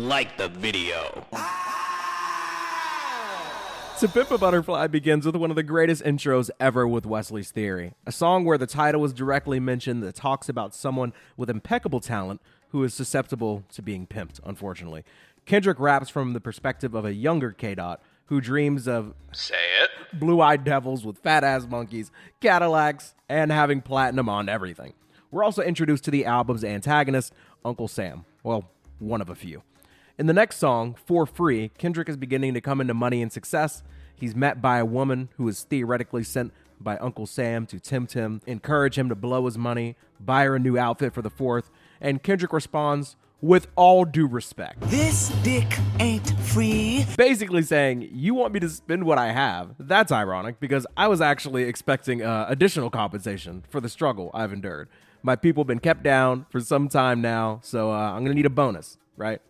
Like the video. To Pimp a Butterfly begins with one of the greatest intros ever with Wesley's Theory, a song where the title is directly mentioned that talks about someone with impeccable talent who is susceptible to being pimped, unfortunately. Kendrick raps from the perspective of a younger K-Dot who dreams of, say it, blue-eyed devils with fat-ass monkeys, Cadillacs, and having platinum on everything. We're also introduced to the album's antagonist, Uncle Sam. Well, one of a few. In the next song, For Free, Kendrick is beginning to come into money and success. He's met by a woman who is theoretically sent by Uncle Sam to tempt him, encourage him to blow his money, buy her a new outfit for the 4th, and Kendrick responds, with all due respect. This dick ain't free. Basically saying, you want me to spend what I have? That's ironic because I was actually expecting additional compensation for the struggle I've endured. My people have been kept down for some time now, so I'm gonna need a bonus, right?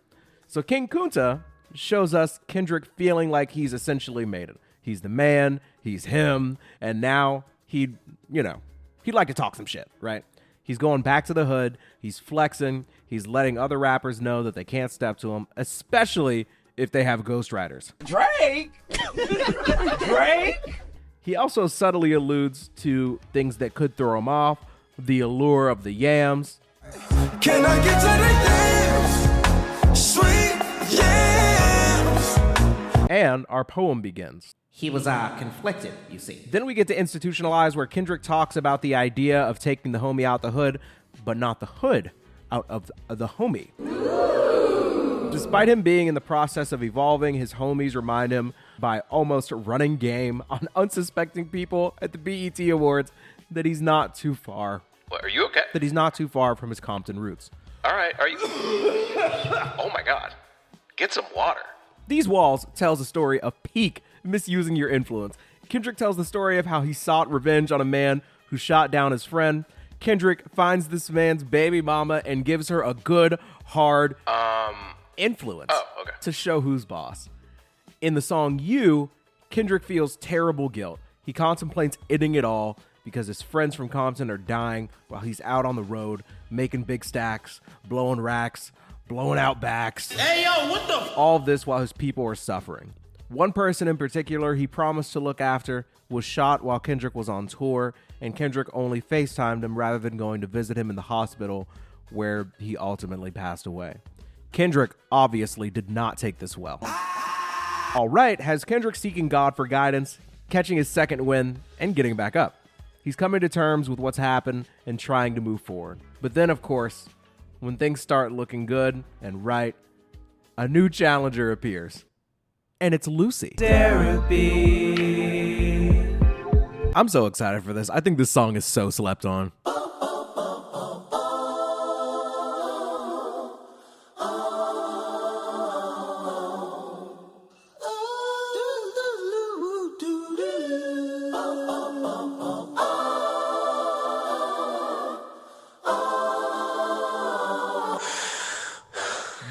So King Kunta shows us Kendrick feeling like he's essentially made it. He's the man, he's him, and now he'd like to talk some shit, right? He's going back to the hood, he's flexing, he's letting other rappers know that they can't step to him, especially if they have ghostwriters. Drake! Drake! He also subtly alludes to things that could throw him off, the allure of the yams. Can I get to the yams? Sweet yams! And our poem begins. He was conflicted, you see. Then we get to Institutionalized, where Kendrick talks about the idea of taking the homie out the hood, but not the hood out of the homie. Despite him being in the process of evolving, his homies remind him by almost running game on unsuspecting people at the BET Awards that he's not too far. What, are you okay? That he's not too far from his Compton roots. All right, are you? Oh my God. Get some water. These Walls tells a story of peak misusing your influence. Kendrick tells the story of how he sought revenge on a man who shot down his friend. Kendrick finds this man's baby mama and gives her a good, hard influence to show who's boss. In the song You, Kendrick feels terrible guilt. He contemplates ending it all because his friends from Compton are dying while he's out on the road, making big stacks, blowing racks, blowing out backs. Hey, yo, what the All of this while his people are suffering. One person in particular he promised to look after was shot while Kendrick was on tour, and Kendrick only FaceTimed him rather than going to visit him in the hospital where he ultimately passed away. Kendrick obviously did not take this well. All right, has Kendrick seeking God for guidance, catching his second win, and getting back up. He's coming to terms with what's happened and trying to move forward. But then, of course, when things start looking good and right, a new challenger appears. And it's Lucy. Derapy. I'm so excited for this. I think this song is so slept on.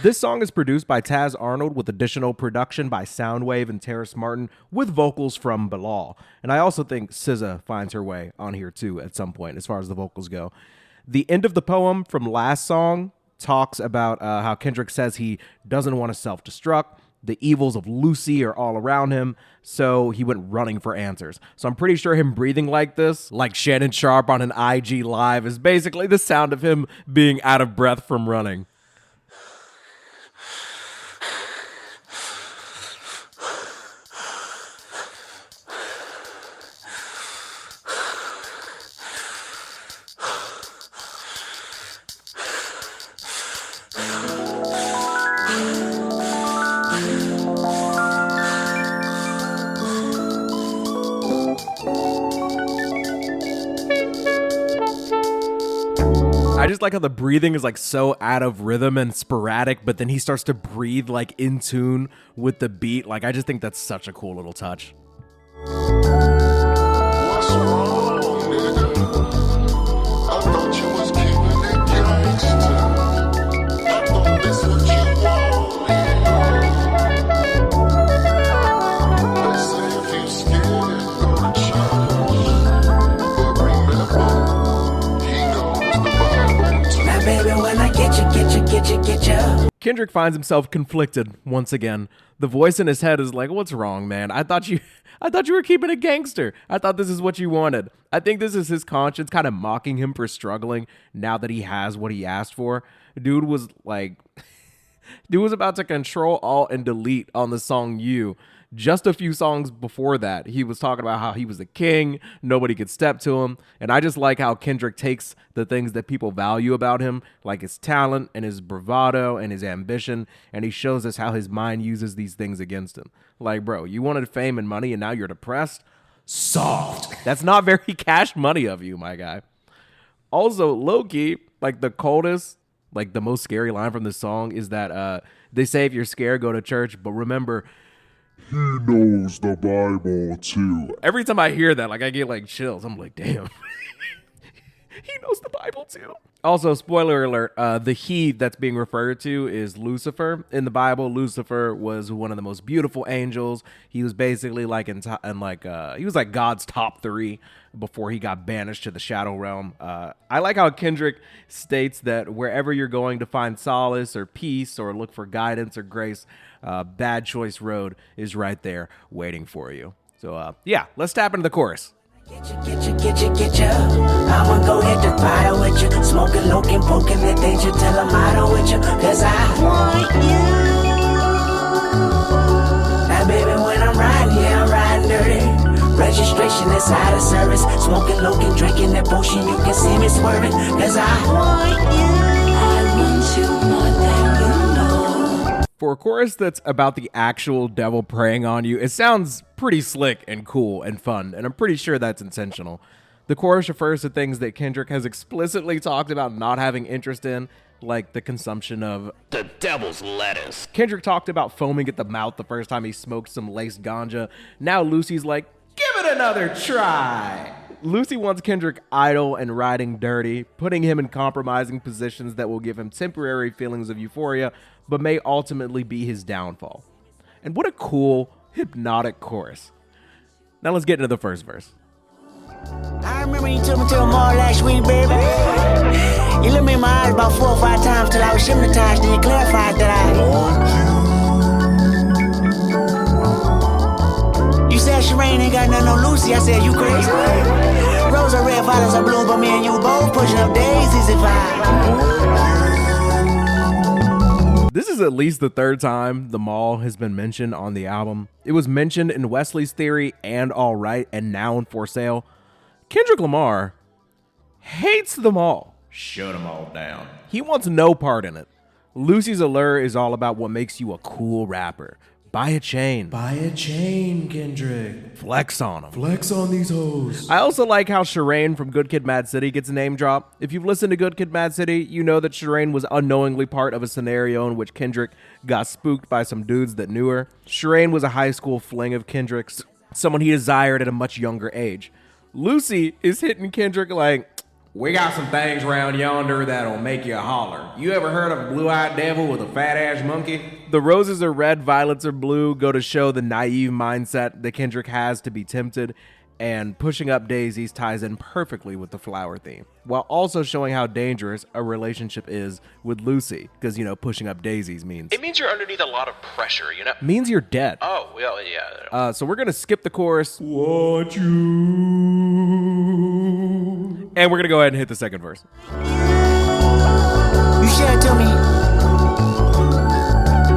This song is produced by Taz Arnold with additional production by Soundwave and Terrace Martin with vocals from Bilal. And I also think SZA finds her way on here too at some point as far as the vocals go. The end of the poem from last song talks about how Kendrick says he doesn't want to self-destruct. The evils of Lucy are all around him, so he went running for answers. So I'm pretty sure him breathing like this, like Shannon Sharp on an IG Live, is basically the sound of him being out of breath from running. I just like how the breathing is like so out of rhythm and sporadic, but then he starts to breathe like in tune with the beat. Like, I just think that's such a cool little touch. What's wrong, nigga? I thought you was keeping it gangsta. I thought this what you wanted. They say if you scared, go to church. But remember, he knows the Bible too. Now, baby, when I get you. Kendrick finds himself conflicted once again. The voice in his head is like, what's wrong, man? I thought you were keeping it gangster. I thought this is what you wanted. I think this is his conscience kind of mocking him for struggling now that he has what he asked for. Dude was about to control, alt, and delete on the song You. Just a few songs before that, he was talking about how he was a king, nobody could step to him, and I just like how Kendrick takes the things that people value about him, like his talent and his bravado and his ambition, and he shows us how his mind uses these things against him. Like, bro, you wanted fame and money and now you're depressed? Soft. That's not very Cash Money of you, my guy. Also, low-key, like the coldest, like the most scary line from the song is that they say if you're scared, go to church, but remember, He knows the Bible too. every time I hear that, like I get like chills. I'm like, damn. He knows the Bible too. Also, spoiler alert, the he that's being referred to is Lucifer. In the Bible, Lucifer was one of the most beautiful angels. He was basically like he was like God's top 3 before he got banished to the shadow realm. I like how Kendrick states that wherever you're going to find solace or peace or look for guidance or grace, Bad Choice Road is right there waiting for you. So yeah, let's tap into the chorus. Get you. I'ma go hit the fire with you. Smoking, looking, poking the danger till I'm out with you. Cause I want you. Now, baby, when I'm riding, yeah, I'm riding dirty. Registration inside of service. Smoking, looking, drinking that potion. You can see me swerving. Cause I want you. I want you more than you know. For a chorus that's about the actual devil preying on you, it sounds pretty slick and cool and fun, and I'm pretty sure that's intentional. The chorus refers to things that Kendrick has explicitly talked about not having interest in, like the consumption of The devil's lettuce. Kendrick talked about foaming at the mouth the first time he smoked some laced ganja. Now Lucy's like, give it another try. Lucy wants Kendrick idle and riding dirty, putting him in compromising positions that will give him temporary feelings of euphoria, but may ultimately be his downfall. And what a cool, hypnotic chorus. Now let's get into the first verse. I remember you took me to a mall last week, baby. You looked me in my eyes about 4 or 5 times till I was hypnotized, and you clarified that You said Shireen ain't got nothing on Lucy. I said, you crazy? Rose are red, violets are blue, but me and you both pushing up daisies if This is at least the 3rd time the mall has been mentioned on the album. It was mentioned in Wesley's Theory and All Right, and now in For Sale. Kendrick Lamar hates them all. Shut them all down. He wants no part in it. Lucy's Allure is all about what makes you a cool rapper. Buy a chain. Buy a chain, Kendrick. Flex on them. Flex on these hoes. I also like how Shireen from Good Kid Mad City gets a name drop. If you've listened to Good Kid Mad City, you know that Shireen was unknowingly part of a scenario in which Kendrick got spooked by some dudes that knew her. Shireen was a high school fling of Kendrick's, someone he desired at a much younger age. Lucy is hitting Kendrick like, we got some things around yonder that'll make you holler. You ever heard of a blue-eyed devil with a fat-ass monkey? The roses are red, violets are blue go to show the naive mindset that Kendrick has to be tempted, and pushing up daisies ties in perfectly with the flower theme, while also showing how dangerous a relationship is with Lucy, because, you know, pushing up daisies means... It means you're underneath a lot of pressure, you know? means you're dead. Oh, well, yeah. So we're going to skip the chorus, Want you. and we're going to go ahead and hit the second verse. You said to me,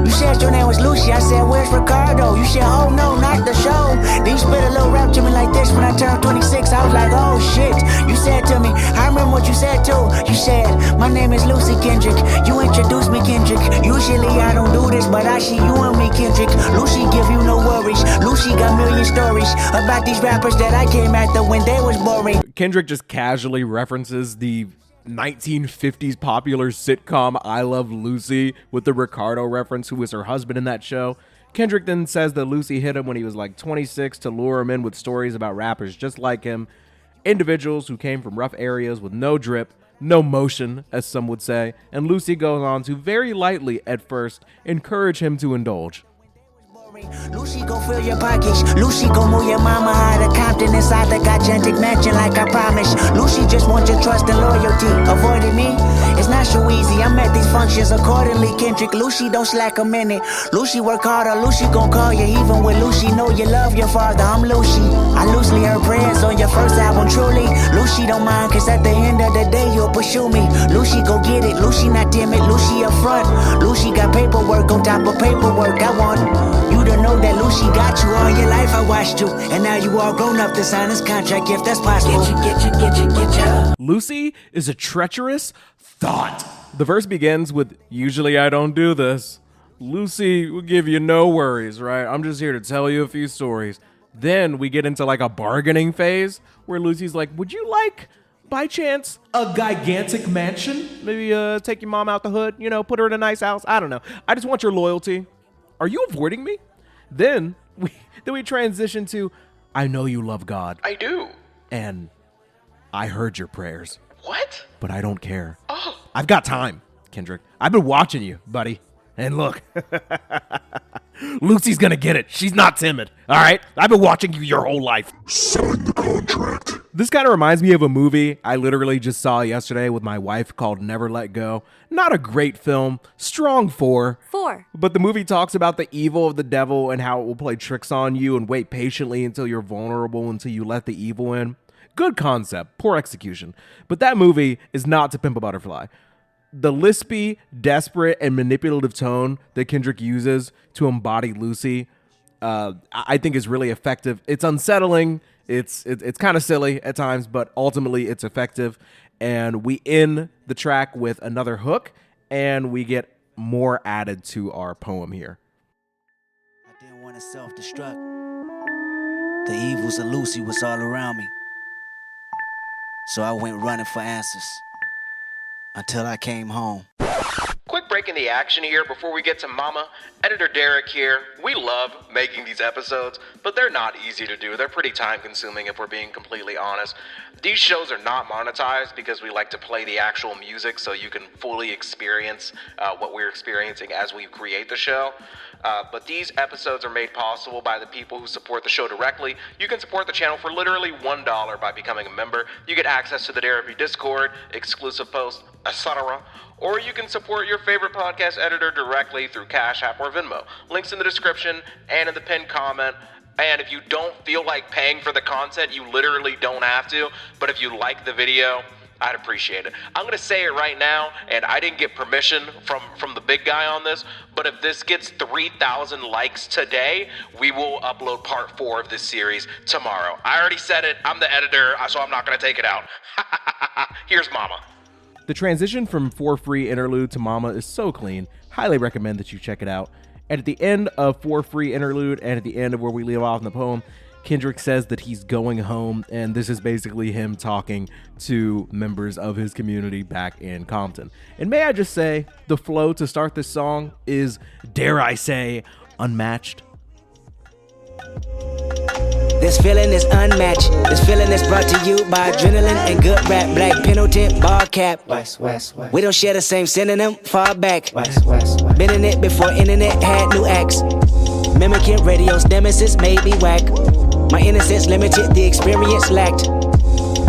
you said your name was Lucy. I said, where's Ricardo? You said, oh no, not the show. Then you spit a little rap to me like this when I turned 26. I was like, oh shit. You said to me, I remember what you said too. You said, my name is Lucy Kendrick. You introduced me, Kendrick. Usually I don't do this, but I see you and me, Kendrick. Lucy give you no worries. Lucy got million stories about these rappers that I came after when they was boring. Kendrick just casually references the 1950s popular sitcom I Love Lucy with the Ricardo reference, who was her husband in that show. Kendrick then says that Lucy hit him when he was like 26 to lure him in with stories about rappers just like him, individuals who came from rough areas with no drip, no motion, as some would say, and Lucy goes on to very lightly at first encourage him to indulge. Lucy gon' fill your pockets. Lucy gon' move your mama out of Compton inside the gigantic mansion like I promised. Lucy just wants your trust and loyalty. Avoiding me, it's not so easy. I'm at these functions accordingly, Kendrick. Lucy don't slack a minute. Lucy work harder. Lucy gon' call you even when Lucy know you love your father. I'm Lucy. I loosely heard prayers on your first album, truly. Lucy don't mind, cause at the end of the day you'll pursue me. Lucy go get it. Lucy not timid. Lucy up front. Lucy got paperwork on top of paperwork. I want you to know that Lucy got you all your life. I watched you, and now you all grown up to sign this contract if that's possible. Get you. Lucy is a treacherous thought. The verse begins with, usually I don't do this. Lucy will give you no worries, right? I'm just here to tell you a few stories. Then we get into like a bargaining phase where Lucy's like, would you like, by chance, A gigantic mansion? maybe take your mom out the hood, put her in a nice house? I don't know. I just want your loyalty. Are you avoiding me? Then we transition to, I know you love God, I do. and I heard your prayers, What? but I don't care. Oh, I've got time, Kendrick. I've been watching you, buddy. And look, Lucy's gonna get it. She's not timid, all right? I've been watching you your whole life. Sign the contract. This kind of reminds me of a movie I literally just saw yesterday with my wife called Never Let Go. Not a great film, strong 4. 4. But the movie talks about the evil of the devil and how it will play tricks on you and wait patiently until you're vulnerable until you let the evil in. Good concept, poor execution. But that movie is not To Pimp a Butterfly. The lispy, desperate, and manipulative tone that Kendrick uses to embody Lucy, I think is really effective. It's unsettling. It's kind of silly at times, but ultimately it's effective. And we end the track with another hook, and we get more added to our poem here. I didn't want to self-destruct. The evils of Lucy was all around me. So I went running for answers. Until I came home. quick break in the action here before we get to Mama. Editor Derek here. We love making these episodes, but they're not easy to do. They're pretty time consuming if we're being completely honest. These shows are not monetized because we like to play the actual music so you can fully experience what we're experiencing as we create the show. But these episodes are made possible by the people who support the show directly. You can support the channel for literally $1 by becoming a member. You get access to the Derapy Discord, exclusive posts, etc. Or you can support your favorite podcast editor directly through Cash App or Venmo. Links in the description and in the pinned comment. And if you don't feel like paying for the content, you literally don't have to. But if you like the video, I'd appreciate it. I'm gonna say it right now, and I didn't get permission from the big guy on this, but if this gets 3,000 likes today, we will upload part 4 of this series tomorrow. I already said it, I'm the editor, so I'm not gonna take it out. Here's Mama. The transition from For Free Interlude to Mama is so clean. Highly recommend that you check it out. And at the end of For Free Interlude and at the end of where we leave off in the poem, Kendrick says that he's going home, and this is basically him talking to members of his community back in Compton. And may I just say, the flow to start this song is, dare I say, unmatched. This feeling is unmatched. This feeling is brought to you by adrenaline and good rap. Black Pendleton, ball cap. West, west, west. We don't share the same synonym, far back. West, west, west. Been in it before internet had new acts. Mimicking radio's nemesis made me whack. My innocence limited, the experience lacked.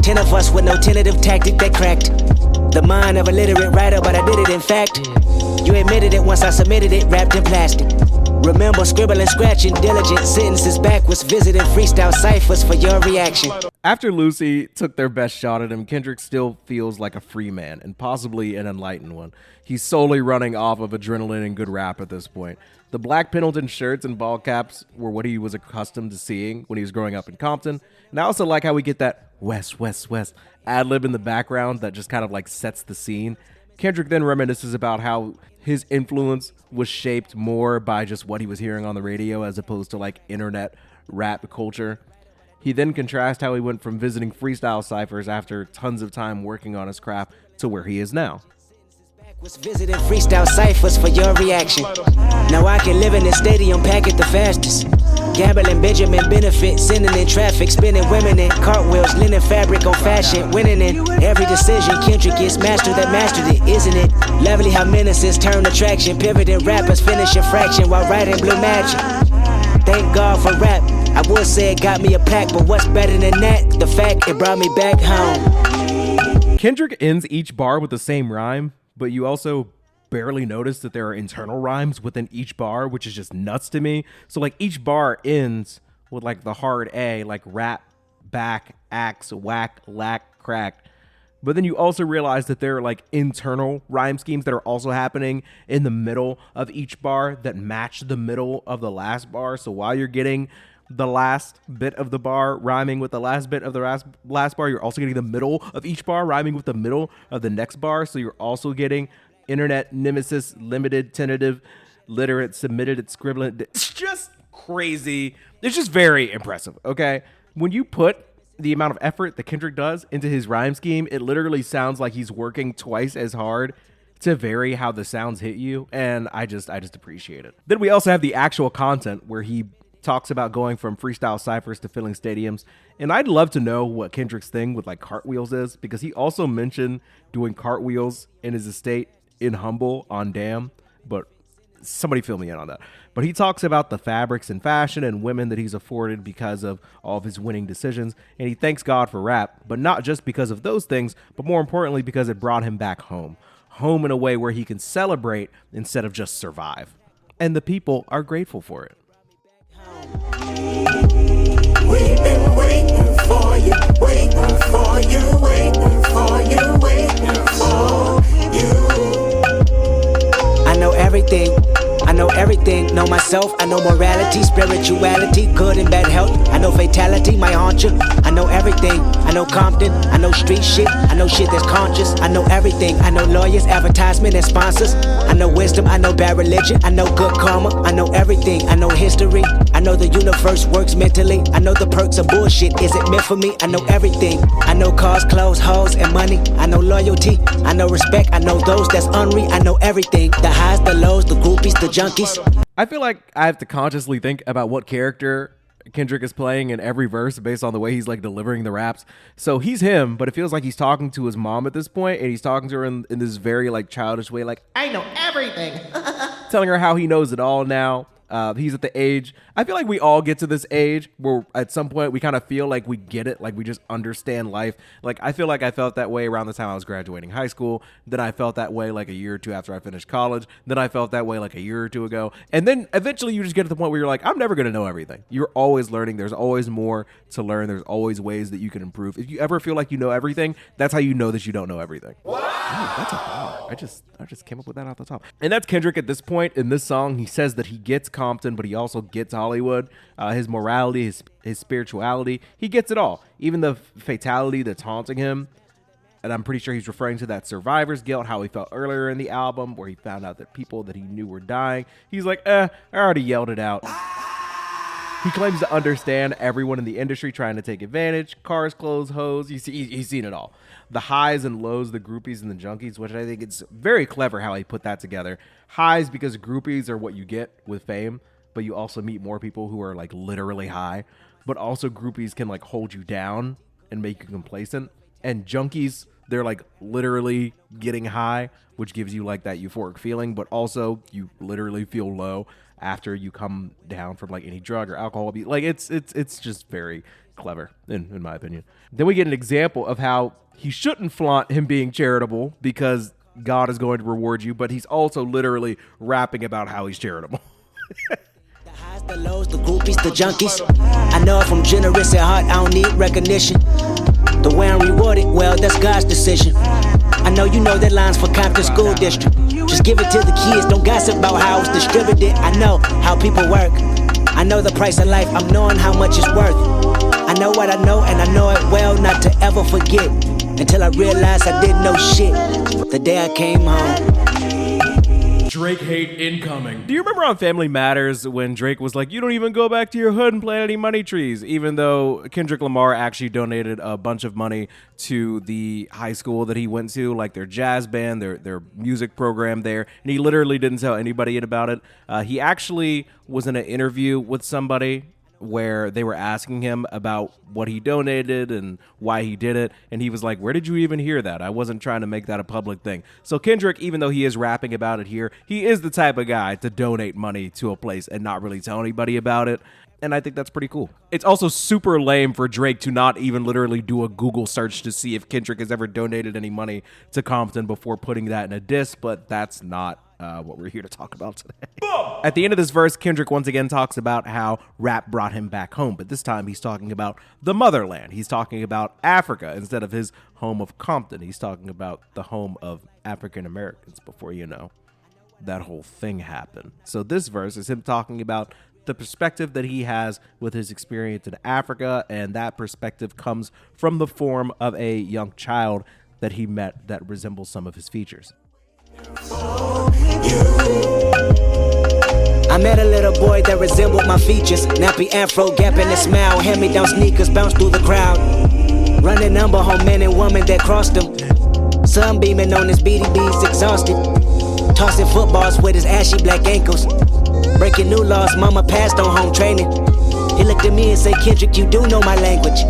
10 of us with no tentative tactic that cracked. The mind of a literate writer, but I did it in fact. You admitted it once I submitted it, wrapped in plastic. Remember scribbling, scratching, diligent sentences backwards, visiting freestyle ciphers for your reaction. After Lucy took their best shot at him, Kendrick still feels like a free man, and possibly an enlightened one. He's solely running off of adrenaline and good rap at this point. The black Pendleton shirts and ball caps were what he was accustomed to seeing when he was growing up in Compton. And I also like how we get that west, west, west ad-lib in the background that just kind of like sets the scene. Kendrick then reminisces about how his influence was shaped more by just what he was hearing on the radio as opposed to like internet rap culture. He then contrasts how he went from visiting freestyle ciphers after tons of time working on his craft to where he is now. Was visiting freestyle ciphers for your reaction. Now I can live in this stadium, pack it the fastest. Gambling Benjamin benefit, sending in traffic, spinning women in cartwheels, linen fabric on fashion, winning in every decision. Kendrick is master that mastered it, isn't it? Lovely how menaces turn attraction, pivoting rappers finishing fraction while writing blue magic. Thank God for rap. I would say it got me a plaque, but what's better than that? The fact it brought me back home. Kendrick ends each bar with the same rhyme, but you also barely notice that there are internal rhymes within each bar, which is just nuts to me. So like each bar ends with like the hard A, like rap, back, axe, whack, lack, crack. But then you also realize that there are like internal rhyme schemes that are also happening in the middle of each bar that match the middle of the last bar. So while you're getting the last bit of the bar rhyming with the last bit of the last bar, you're also getting the middle of each bar rhyming with the middle of the next bar. So you're also getting internet, nemesis, limited, tentative, literate, submitted, scribbling. It's just crazy. It's just very impressive, okay? When you put the amount of effort that Kendrick does into his rhyme scheme, it literally sounds like he's working twice as hard to vary how the sounds hit you, and I just appreciate it. Then we also have the actual content where he talks about going from freestyle ciphers to filling stadiums, and I'd love to know what Kendrick's thing with like cartwheels is, because he also mentioned doing cartwheels in his estate in Humble on Damn, but somebody fill me in on that. But he talks about the fabrics and fashion and women that he's afforded because of all of his winning decisions, and he thanks God for rap, but not just because of those things, but more importantly because it brought him back home in a way where he can celebrate instead of just survive, and the people are grateful for it. We've been waiting for you, waiting for you, waiting for you, waiting for you. I know everything, know myself, I know morality, spirituality, good and bad health, I know fatality, my haunt you, I know everything, I know Compton, I know street shit, I know shit that's conscious, I know everything, I know lawyers, advertisement and sponsors, I know wisdom, I know bad religion, I know good karma, I know everything, I know history, I know the universe works mentally, I know the perks of bullshit, is it meant for me, I know everything, I know cars, clothes, hoes, and money, I know loyalty, I know respect, I know those that's unreal, I know everything, the highs, the lows, the groupies, the junkies. I feel like I have to consciously think about what character Kendrick is playing in every verse based on the way he's like delivering the raps. So he's him, but it feels like he's talking to his mom at this point, and he's talking to her in this very like childish way, like, I know everything. Telling her how he knows it all now. He's at the age, I feel like we all get to this age where at some point we kind of feel like we get it, like we just understand life. Like I feel like I felt that way around the time I was graduating high school. Then I felt that way like a year or two after I finished college. Then I felt that way like a year or two ago. And then eventually you just get to the point where you're like, I'm never going to know everything. You're always learning. There's always more to learn. There's always ways that you can improve. If you ever feel like you know everything, that's how you know that you don't know everything. Wow. Ooh, that's a bar. I just came up with that off the top. And that's Kendrick at this point in this song. He says that he gets Compton, but he also gets Hollywood, his morality, his spirituality. He gets it all, even the fatality that's haunting him. And I'm pretty sure he's referring to that survivor's guilt, how he felt earlier in the album, where he found out that people that he knew were dying. He's like, I already yelled it out. He claims to understand everyone in the industry trying to take advantage. Cars, clothes, hoes. He's seen it all. The highs and lows, the groupies and the junkies, which I think it's very clever how he put that together. Highs because groupies are what you get with fame, but you also meet more people who are like literally high. But also groupies can like hold you down and make you complacent. And junkies, they're like literally getting high, which gives you like that euphoric feeling, but also you literally feel low after you come down from like any drug or alcohol abuse. Like it's just very clever in my opinion. Then we get an example of how he shouldn't flaunt him being charitable because God is going to reward you, but he's also literally rapping about how he's charitable. The highs, the lows, the groupies, the junkies. I know if I'm generous at heart, I don't need recognition. The way I'm rewarded, well, that's God's decision. I know you know that line's for Compton School District. Just give it to the kids, don't gossip about how it's distributed. I know how people work. I know the price of life, I'm knowing how much it's worth. I know what I know, and I know it well not to ever forget. Until I realized I didn't know shit the day I came home. Drake hate incoming. Do you remember on Family Matters when Drake was like, you don't even go back to your hood and plant any money trees, even though Kendrick Lamar actually donated a bunch of money to the high school that he went to, like their jazz band, their music program there, and he literally didn't tell anybody about it. He actually was in an interview with somebody where they were asking him about what he donated and why he did it. And he was like, where did you even hear that? I wasn't trying to make that a public thing. So Kendrick, even though he is rapping about it here, he is the type of guy to donate money to a place and not really tell anybody about it. And I think that's pretty cool. It's also super lame for Drake to not even literally do a Google search to see if Kendrick has ever donated any money to Compton before putting that in a diss, but that's not what we're here to talk about today. At the end of this verse, Kendrick once again talks about how rap brought him back home, but this time he's talking about the motherland. He's talking about Africa instead of his home of Compton. He's talking about the home of African Americans before, that whole thing happened. So this verse is him talking about the perspective that he has with his experience in Africa, and that perspective comes from the form of a young child that he met that resembles some of his features. I met a little boy that resembled my features. Nappy afro, gap in the smile. Hand-me-down sneakers bounce through the crowd. Running number home men and women that crossed him. Sunbeaming on his BDBs, exhausted. Tossing footballs with his ashy black ankles. Breaking new laws, mama passed on home training. He looked at me and said, Kendrick, you do know my language.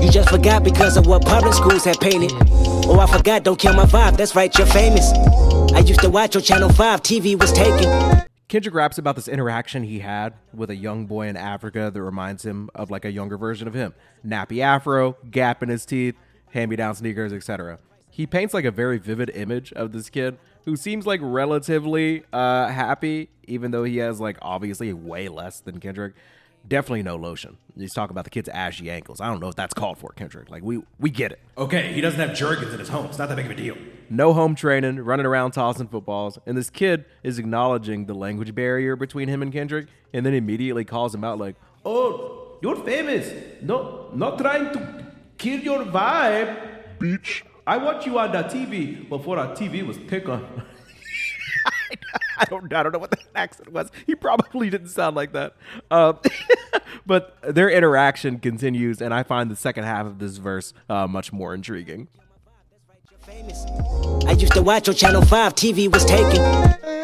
You just forgot because of what public schools had painted. Oh, I forgot, don't kill my vibe, that's right, you're famous. I used to watch on Channel 5, TV was taken. Kendrick raps about this interaction he had with a young boy in Africa that reminds him of like a younger version of him. Nappy afro, gap in his teeth, hand-me-down sneakers, etc. He paints like a very vivid image of this kid who seems like relatively happy, even though he has like obviously way less than Kendrick. Definitely no lotion. He's talking about the kid's ashy ankles. I don't know if that's called for, Kendrick. Like, we get it. Okay, he doesn't have Jergens in his home. It's not that big of a deal. No home training, running around tossing footballs. And this kid is acknowledging the language barrier between him and Kendrick, and then immediately calls him out like, Oh, you're famous. No, not trying to kill your vibe. Bitch. I watch you on the TV before our TV was taken. I don't know what that accent was. He probably didn't sound like that. But their interaction continues, and I find the second half of this verse much more intriguing. I used to watch on Channel 5, TV was taken.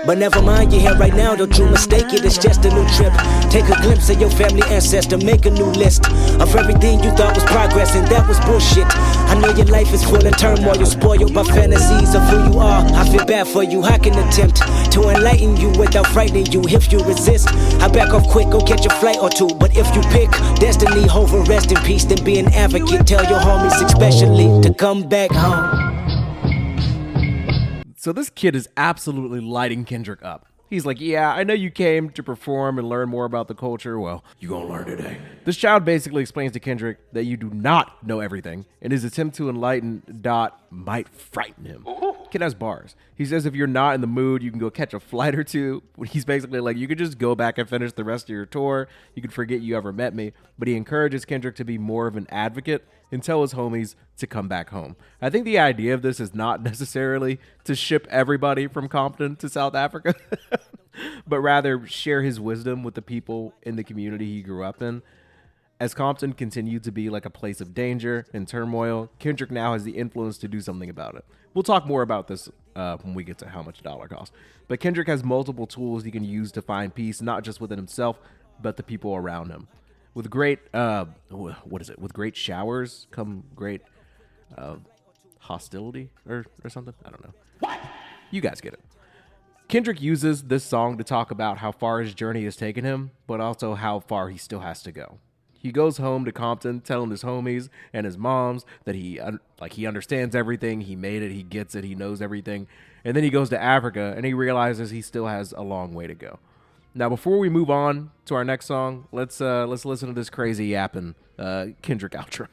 But never mind, you're here right now, don't you mistake it, it's just a new trip. Take a glimpse of your family ancestor, make a new list of everything you thought was progress, and that was bullshit. I know your life is full of turmoil, you're spoiled by fantasies of who you are. I feel bad for you, I can attempt to enlighten you without frightening you. If you resist, I back off quick, go catch a flight or two. But if you pick destiny over rest in peace, then be an advocate. Tell your homies especially to come back home. So this kid is absolutely lighting Kendrick up. He's like, yeah, I know you came to perform and learn more about the culture. Well, you gonna learn today. This child basically explains to Kendrick that you do not know everything, and his attempt to enlighten Dot might frighten him. Kid has bars. He says if you're not in the mood, you can go catch a flight or two. He's basically like, you could just go back and finish the rest of your tour. You could forget you ever met me. But he encourages Kendrick to be more of an advocate and tell his homies to come back home. I think the idea of this is not necessarily to ship everybody from Compton to South Africa, but rather share his wisdom with the people in the community he grew up in. As Compton continued to be like a place of danger and turmoil, Kendrick now has the influence to do something about it. We'll talk more about this when we get to how much a dollar costs. But Kendrick has multiple tools he can use to find peace, not just within himself, but the people around him. With great, With great showers come great hostility or something? I don't know. What? You guys get it. Kendrick uses this song to talk about how far his journey has taken him, but also how far he still has to go. He goes home to Compton, telling his homies and his moms that he understands everything, he made it, he gets it, he knows everything. And then he goes to Africa and he realizes he still has a long way to go. Now, before we move on to our next song, let's listen to this crazy yapping Kendrick outro.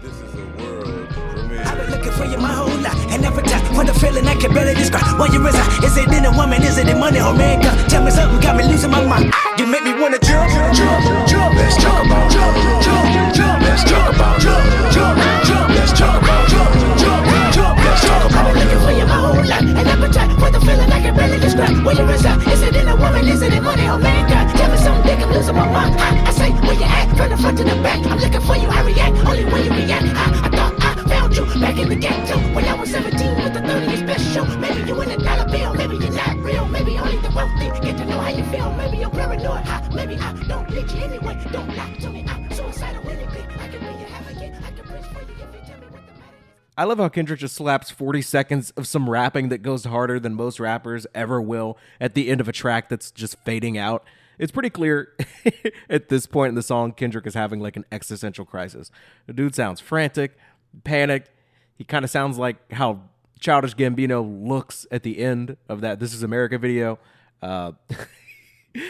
This is a world for me. I've been looking for you my whole life, and every time for the feeling I can barely describe. When you reside, is it in a woman, is it in money or man? Tell me something, got me losing my mind. You make me wanna jump. Let's talk about jump. Let's talk about jump. Let's talk about jump. Let's talk about. I've been looking for you my whole life, and every time for the feeling I can barely describe. When you reside, is it in a woman, is it in money or man? Tell me something, think I'm losing my mind. I say where you at, from the front to the back. I'm looking for you, I react only when you react. I thought I found you back in the ghetto when I was 17 with the 30th special. Maybe you in a dollar bill, maybe you're not real, maybe only the wealthy get to know how you feel. Maybe you're get you anyway. Don't lie to me, I'm suicidal anyway. I can be your advocate, I can preach for you if you tell me what the matter is. I love how Kendrick just slaps 40 seconds of some rapping that goes harder than most rappers ever will at the end of a track that's just fading out. It's pretty clear at this point in the song, Kendrick is having like an existential crisis. The dude sounds frantic, panicked. He kind of sounds like how Childish Gambino looks at the end of that This Is America video.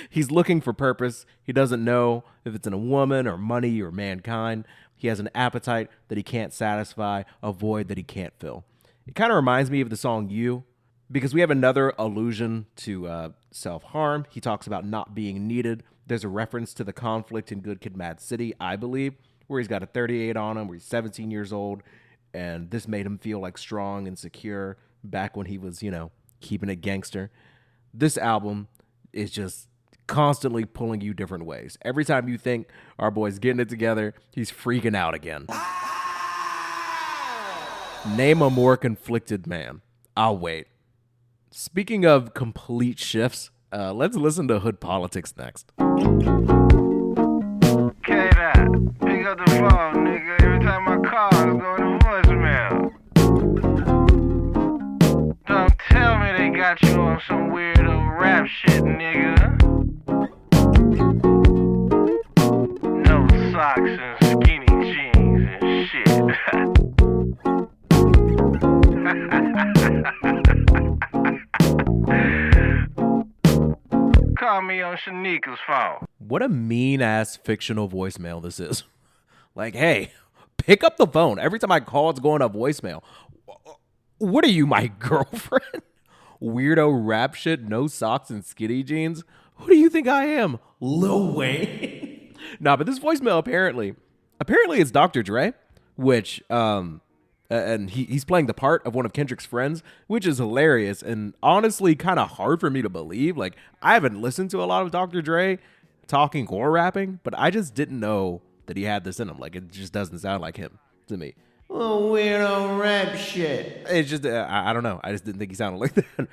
He's looking for purpose. He doesn't know if it's in a woman or money or mankind. He has an appetite that he can't satisfy, a void that he can't fill. It kind of reminds me of the song You, because we have another allusion to self-harm. He talks about not being needed. There's a reference to the conflict in Good Kid, Mad City, I believe, where he's got a 38 on him, where he's 17 years old, and this made him feel like strong and secure back when he was, keeping it gangster. This album is just constantly pulling you different ways. Every time you think our boy's getting it together, he's freaking out again. Name a more conflicted man. I'll wait. Speaking of complete shifts, let's listen to Hood Politics next. K-Dot, pick up the phone, nigga. Every time I call, it's going to voicemail. Don't tell me they got you on some weirdo rap shit, nigga. No socks and skinny jeans and shit. Call me on Shanika's phone. What a mean-ass fictional voicemail this is. Like, hey, pick up the phone. Every time I call, it's going to voicemail. What are you, my girlfriend? Weirdo rap shit, no socks and skinny jeans? Who do you think I am? Lil Wayne? Nah, but this voicemail apparently it's Dr. Dre, which, and he's playing the part of one of Kendrick's friends, which is hilarious and honestly kind of hard for me to believe. Like, I haven't listened to a lot of Dr. Dre talking or rapping, but I just didn't know that he had this in him. Like, it just doesn't sound like him to me. Oh, weirdo rap shit. It's just, I don't know. I just didn't think he sounded like that.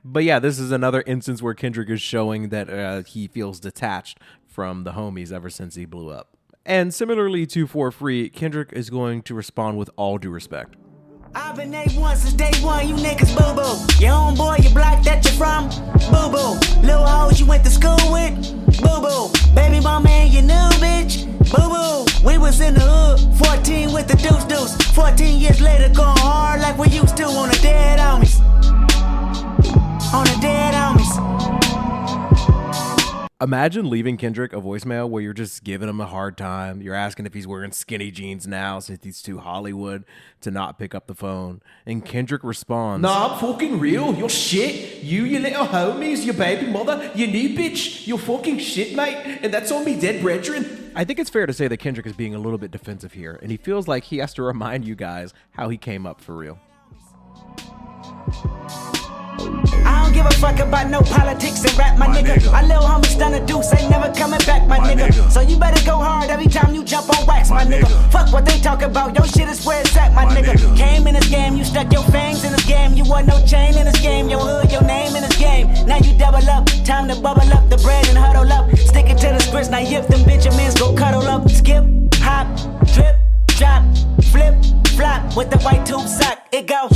But yeah, this is another instance where Kendrick is showing that he feels detached from the homies ever since he blew up. And similarly to For Free, Kendrick is going to respond with all due respect. I've been A1 since day one, you niggas boo-boo. Your homeboy, your block that you're from, boo-boo. Little hoes you went to school with, boo-boo. Baby mama and your new bitch, boo-boo. We was in the hood, 14 with the deuce. 14 years later, going hard like we used to on the dead homies. On the dead homies. Imagine leaving Kendrick a voicemail where you're just giving him a hard time. You're asking if he's wearing skinny jeans now since he's too Hollywood to not pick up the phone. And Kendrick responds, Nah, I'm fucking real. You're shit. You, your little homies, your baby mother, your new bitch. You're fucking shit, mate. And that's on me dead brethren. I think it's fair to say that Kendrick is being a little bit defensive here, and he feels like he has to remind you guys how he came up for real. I don't give a fuck about no politics and rap, my nigga. My little homie stunner deuce ain't never coming back, my nigga. So you better go hard every time you jump on wax, my nigga. Fuck what they talk about, your shit is where it's at, my nigga. Came in this game, you stuck your fangs in this game. You want no chain in this game, your hood, your name in this game. Now you double up, time to bubble up the bread and huddle up. Stick it to the scripts, now if them Benjamins go cuddle up. Skip, hop, drip, drop, flip, flop with the white tube sock. It go.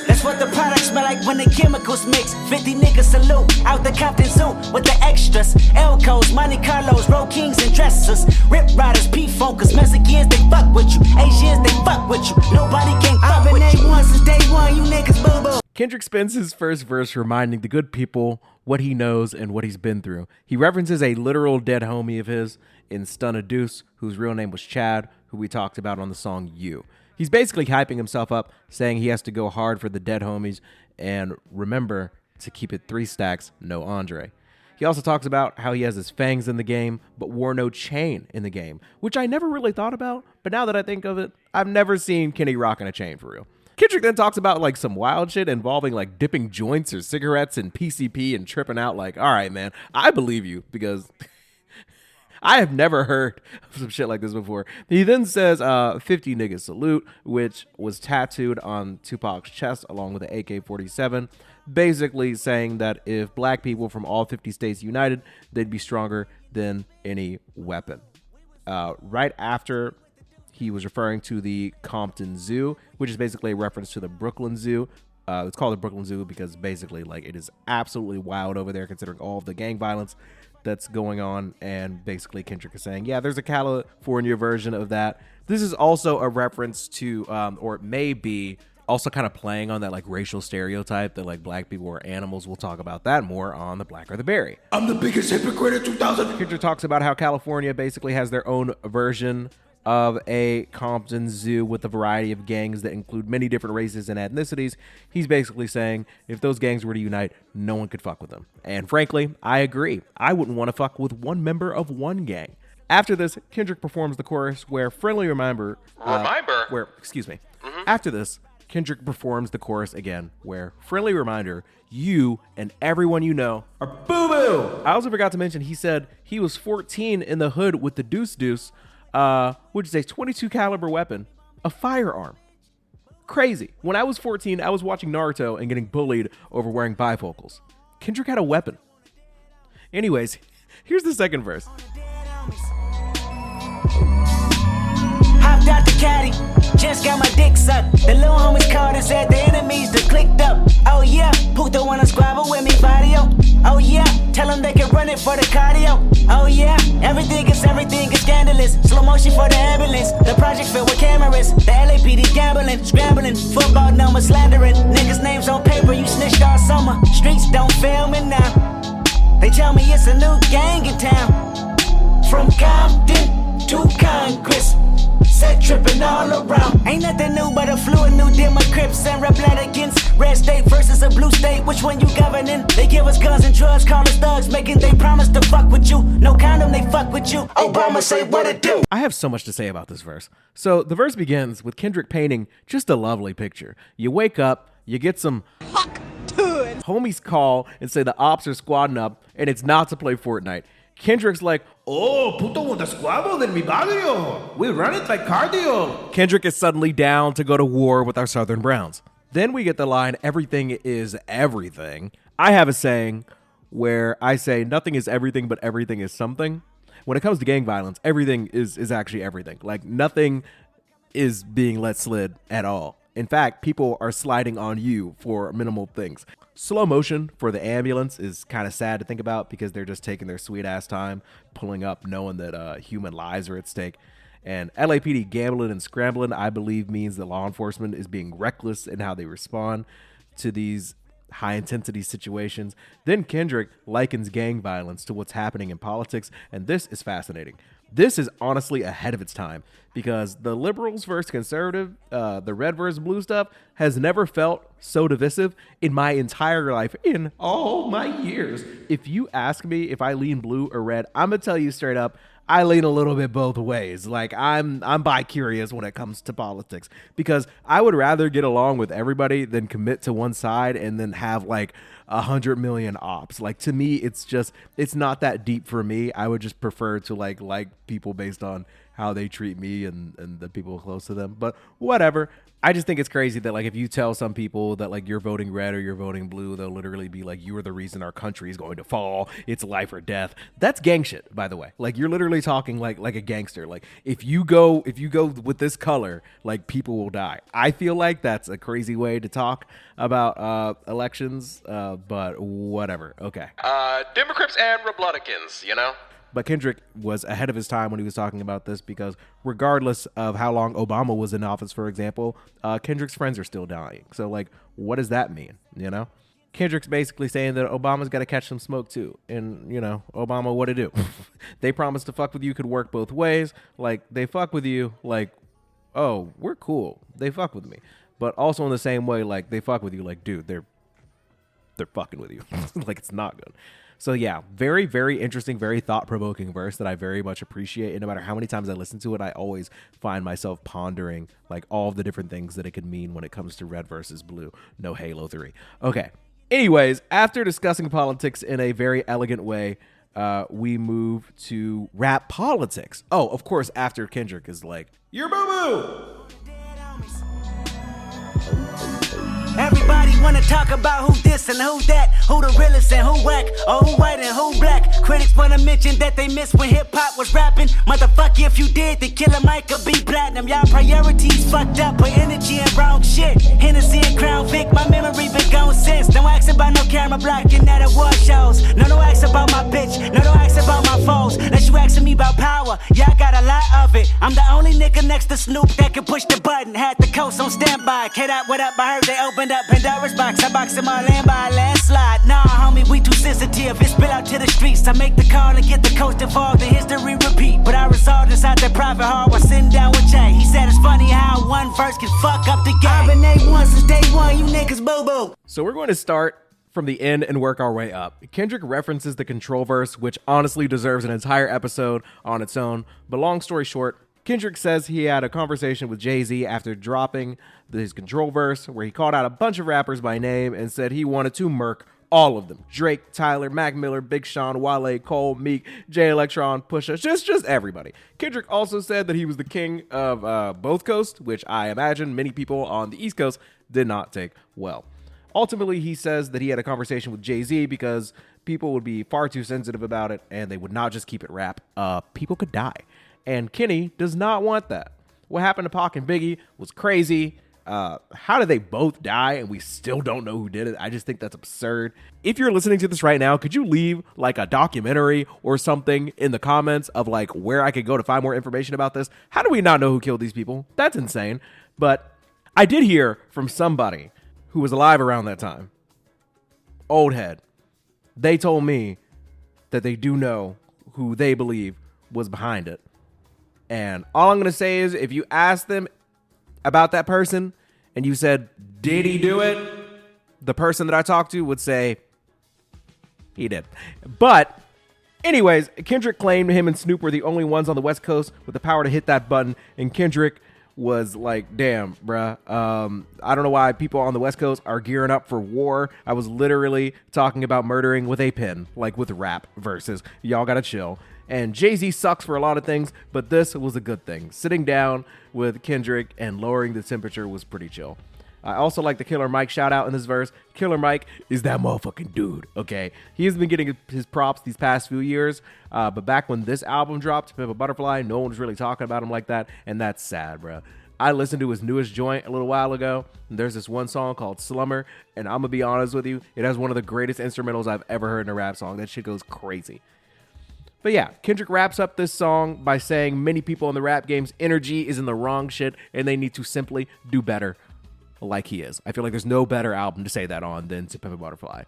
That's what the products smell like when the chemicals mix. 50 niggas salute out the Compton Zoo with the extras. Elcos, Monte Carlos, Road Kings and dressers. Rip Riders, P-Funkers, Mexicans, they fuck with you. Asians, they fuck with you. Nobody can fuck with you. I've been A1 since day one, you niggas boo-boo. Kendrick spends his first verse reminding the good people what he knows and what he's been through. He references a literal dead homie of his in Stunna Deuce, whose real name was Chad, who we talked about on the song You. He's basically hyping himself up, saying he has to go hard for the dead homies and remember to keep it 3 stacks, no Andre. He also talks about how he has his fangs in the game, but wore no chain in the game, which I never really thought about, but now that I think of it, I've never seen Kenny rocking a chain for real. Kendrick then talks about like some wild shit involving like dipping joints or cigarettes in PCP and tripping out like, all right, man, I believe you because I have never heard of some shit like this before. He then says 50 niggas salute, which was tattooed on Tupac's chest along with the AK-47, basically saying that if black people from all 50 states united, they'd be stronger than any weapon. Right after, he was referring to the Compton Zoo, which is basically a reference to the Brooklyn Zoo. It's called the Brooklyn Zoo because basically, like, it is absolutely wild over there considering all of the gang violence that's going on. And basically Kendrick is saying, yeah, there's a California version of that. This is also a reference to, or it may be also kind of playing on that like racial stereotype that like black people are animals. We'll talk about that more on The Black or the Berry. I'm the biggest hypocrite in 2000. Kendrick talks about how California basically has their own version of a Compton Zoo with a variety of gangs that include many different races and ethnicities. He's basically saying if those gangs were to unite, no one could fuck with them. And frankly, I agree. I wouldn't want to fuck with one member of one gang. After this, Kendrick performs the chorus where Friendly Reminder. After this, Kendrick performs the chorus again where Friendly Reminder, you and everyone you know are boo-boo. I also forgot to mention he said he was 14 in the hood with the deuce, which is a 22 caliber weapon, a firearm. Crazy. When I was 14, I was watching Naruto and getting bullied over wearing bifocals. Kendrick had a weapon. Anyways, here's the second verse. Hopped out the caddy, just got my dick sucked. The little homies called and said the enemies that clicked up. Oh yeah, Pook don't wanna squabble with me, Vadio. Oh yeah, tell them they can run it for the cardio. Oh yeah, everything is scandalous. Slow motion for the ambulance. The project filled with cameras. The LAPD gambling, scrambling. Football numbers slandering. Niggas' names on paper, you snitched all summer. Streets don't fail me now. They tell me it's a new gang in town. From Compton to Congress. Set tripping all around. Ain't nothing new but a fluid new Democrats and Republicans. Red state versus a blue state, which one you governing? They give us guns and drugs, call us thugs, making they promise to fuck with you. No condom, they fuck with you. Obama say what it do. I have so much to say about this verse. So the verse begins with Kendrick painting just a lovely picture. You wake up, you get some homies call and say the ops are squadding up and it's not to play Fortnite. Kendrick's like, oh, puto want to squabble in mi barrio. We run it like cardio. Kendrick is suddenly down to go to war with our Southern Browns. Then we get the line, everything is everything. I have a saying where I say nothing is everything, but everything is something. When it comes to gang violence, everything is actually everything. Like nothing is being let slid at all. In fact, people are sliding on you for minimal things. Slow motion for the ambulance is kind of sad to think about because they're just taking their sweet ass time pulling up knowing that human lives are at stake. And LAPD gambling and scrambling, I believe, means that law enforcement is being reckless in how they respond to these high intensity situations. Then Kendrick likens gang violence to what's happening in politics, and this is fascinating. This is honestly ahead of its time because the liberals versus conservative, the red versus blue stuff has never felt so divisive in my entire life, in all my years. If you ask me if I lean blue or red, I'm gonna tell you straight up, I lean a little bit both ways. Like I'm bi-curious when it comes to politics because I would rather get along with everybody than commit to one side and then have like 100 million ops. Like to me, it's not that deep for me. I would just prefer to like people based on how they treat me and the people close to them. But whatever. I just think it's crazy that like if you tell some people that like you're voting red or you're voting blue, they'll literally be like, you are the reason our country is going to fall. It's life or death. That's gang shit, by the way. Like you're literally talking like a gangster. Like if you go with this color, like people will die. I feel like that's a crazy way to talk about elections, but whatever. Okay. Democrats and Republicans, you know? But Kendrick was ahead of his time when he was talking about this because regardless of how long Obama was in office, for example, Kendrick's friends are still dying. So, like, what does that mean, you know? Kendrick's basically saying that Obama's got to catch some smoke, too. And, you know, Obama, what to do? They promised to fuck with you could work both ways. Like, they fuck with you, like, oh, we're cool. They fuck with me. But also in the same way, like, they fuck with you, like, dude, they're fucking with you. Like, it's not good. So yeah, very, very interesting, very thought-provoking verse that I very much appreciate. And no matter how many times I listen to it, I always find myself pondering like all of the different things that it could mean when it comes to red versus blue. No Halo 3. Okay. Anyways, after discussing politics in a very elegant way, we move to rap politics. Oh, of course, after Kendrick is like, "You're boo-boo." Everybody wanna talk about who this and who that, who the realest and who whack, or who white and who black. Critics wanna mention that they missed when hip-hop was rapping. Motherfucker, if you did, then Killer Mike could be platinum. Y'all priorities fucked up, put energy in wrong shit. Hennessy and Crown Vic, my memory been gone since. Don't ask about no camera blocking at award shows. No, don't ask about my bitch, no, don't ask about my foes. Unless you asking me about power, yeah, I got a lot of it. I'm the only nigga next to Snoop that can push the button. Had the coast on standby. K-Dot, what up? I heard they opened up Pandora's box. I boxed in my land by a landslide. Nah, homie, we too sensitive. It spill out to the streets. I make the call and get the coast involved in history repeat. But I resolved inside that private hall while sitting down with Jay. He said it's funny how one verse can fuck up the game. I've been A1 since day one, you niggas boo-boo. So we're going to start from the end and work our way up. Kendrick references the Control verse, which honestly deserves an entire episode on its own. But long story short, Kendrick says he had a conversation with Jay-Z after dropping his Control verse, where he called out a bunch of rappers by name and said he wanted to murk all of them. Drake, Tyler, Mac Miller, Big Sean, Wale, Cole, Meek, Jay Electron, Pusha, just everybody. Kendrick also said that he was the king of both coasts, which I imagine many people on the East Coast did not take well. Ultimately, he says that he had a conversation with Jay-Z because people would be far too sensitive about it and they would not just keep it rap. People could die. And Kenny does not want that. What happened to Pac and Biggie was crazy. How did they both die and we still don't know who did it? I just think that's absurd. If you're listening to this right now, could you leave like a documentary or something in the comments of like where I could go to find more information about this? How do we not know who killed these people? That's insane. But I did hear from somebody who was alive around that time. Old head. They told me that they do know who they believe was behind it. And all I'm going to say is if you ask them about that person and you said, did he do it? The person that I talked to would say, he did. But anyways, Kendrick claimed him and Snoop were the only ones on the West Coast with the power to hit that button. And Kendrick was like, damn, bruh. I don't know why people on the West Coast are gearing up for war. I was literally talking about murdering with a pen, like with rap verses. Y'all gotta chill. And Jay-Z sucks for a lot of things, but this was a good thing. Sitting down with Kendrick and lowering the temperature was pretty chill. I also like the Killer Mike shout out in this verse. Killer Mike is that motherfucking dude, okay? He has been getting his props these past few years, but back when this album dropped, Pimp a Butterfly, no one was really talking about him like that, and that's sad, bro. I listened to his newest joint a little while ago, and there's this one song called Slummer, and I'm gonna be honest with you, it has one of the greatest instrumentals I've ever heard in a rap song. That shit goes crazy. But yeah, Kendrick wraps up this song by saying many people in the rap game's energy is in the wrong shit and they need to simply do better like he is. I feel like there's no better album to say that on than To Pimp a Butterfly.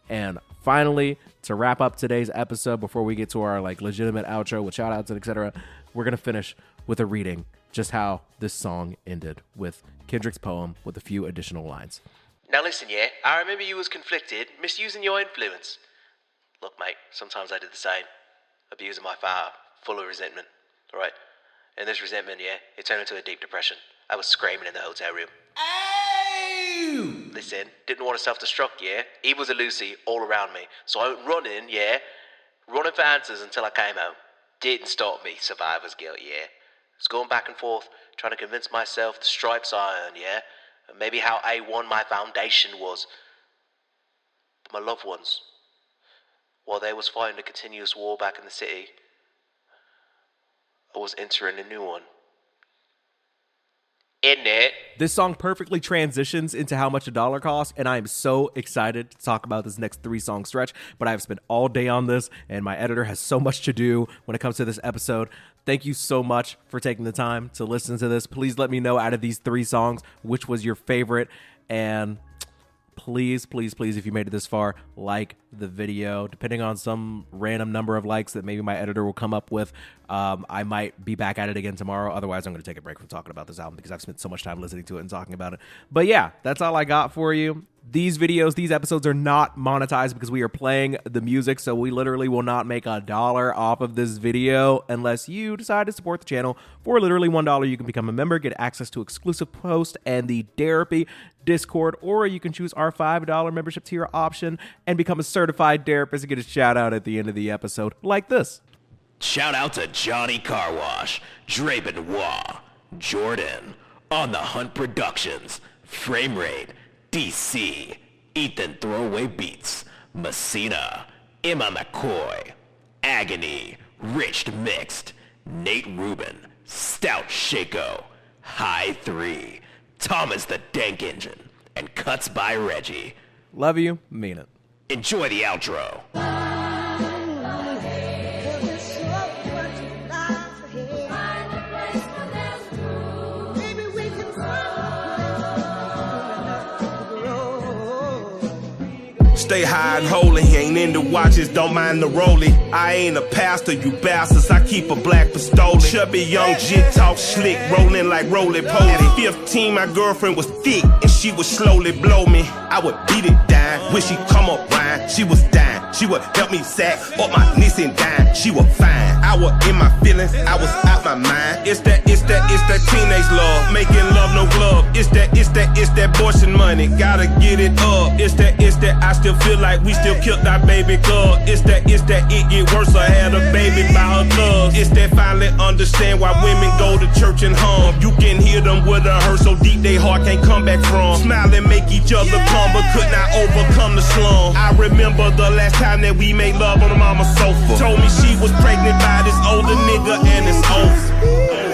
And finally, to wrap up today's episode before we get to our like legitimate outro with shout outs and etc., we're going to finish with a reading just how this song ended with Kendrick's poem with a few additional lines. Now listen, yeah, I remember you was conflicted, misusing your influence. Look, mate, sometimes I did the same. Abusing my power, full of resentment, all right? And this resentment, yeah, it turned into a deep depression. I was screaming in the hotel room. Ow! Listen, didn't want to self-destruct, yeah? He was a Lucy all around me. So I went running, yeah? Running for answers until I came home. Didn't stop me, survivor's guilt, yeah? I was going back and forth, trying to convince myself the stripes I earned, yeah? And maybe how A1 my foundation was. But my loved ones, while they was fighting a continuous war back in the city, I was entering a new one. Isn't it? This song perfectly transitions into how much a dollar costs, and I am so excited to talk about this next 3-song stretch, but I've spent all day on this, and my editor has so much to do when it comes to this episode. Thank you so much for taking the time to listen to this. Please let me know out of these 3 songs, which was your favorite, and please, please, please, if you made it this far, like the video. Depending on some random number of likes that maybe my editor will come up with, I might be back at it again tomorrow. Otherwise, I'm going to take a break from talking about this album because I've spent so much time listening to it and talking about it. But yeah, that's all I got for you. These episodes are not monetized because we are playing the music, so we literally will not make $1 off of this video unless you decide to support the channel. For literally $1, you can become a member, get access to exclusive posts and the Derapy Discord, or you can choose our $5 membership tier option and become a certified therapist and get a shout out at the end of the episode like this. Shout out to Johnny Car Wash, Dre Benoit, Jordan, On the Hunt Productions, Frame Rate, DC, Ethan Throwaway Beats, Messina, Emma McCoy, Agony, Rich Mixed, Nate Rubin, Stout Shako, High 3, Thomas the Dank Engine, and Cuts by Reggie. Love you, mean it. Enjoy the outro. Stay high and holy, ain't into watches, don't mind the rollie. I ain't a pastor, you bastards, I keep a black pistol. Chubby young jit talk slick, rolling like roly-poly. At 15, my girlfriend was thick, and she would slowly blow me. I would beat it down, wish she'd come up rhyme. She was dying, she would help me sack up my Nissan dime. She was fine, I was in my feelings, I was out my mind. It's that teenage love, making love no glove. It's that abortion money, gotta get it up. It's that I still feel like we still killed our baby girl. It's that it get worse, I had a baby by her thugs. It's that finally understand why women go to church and hum. You can hear them with a hurt so deep they heart can't come back from. Smile and make each other come, but could not overcome the slum. I remember the last time that we made love on the mama's sofa. Told me she was pregnant by this older nigga and it's over.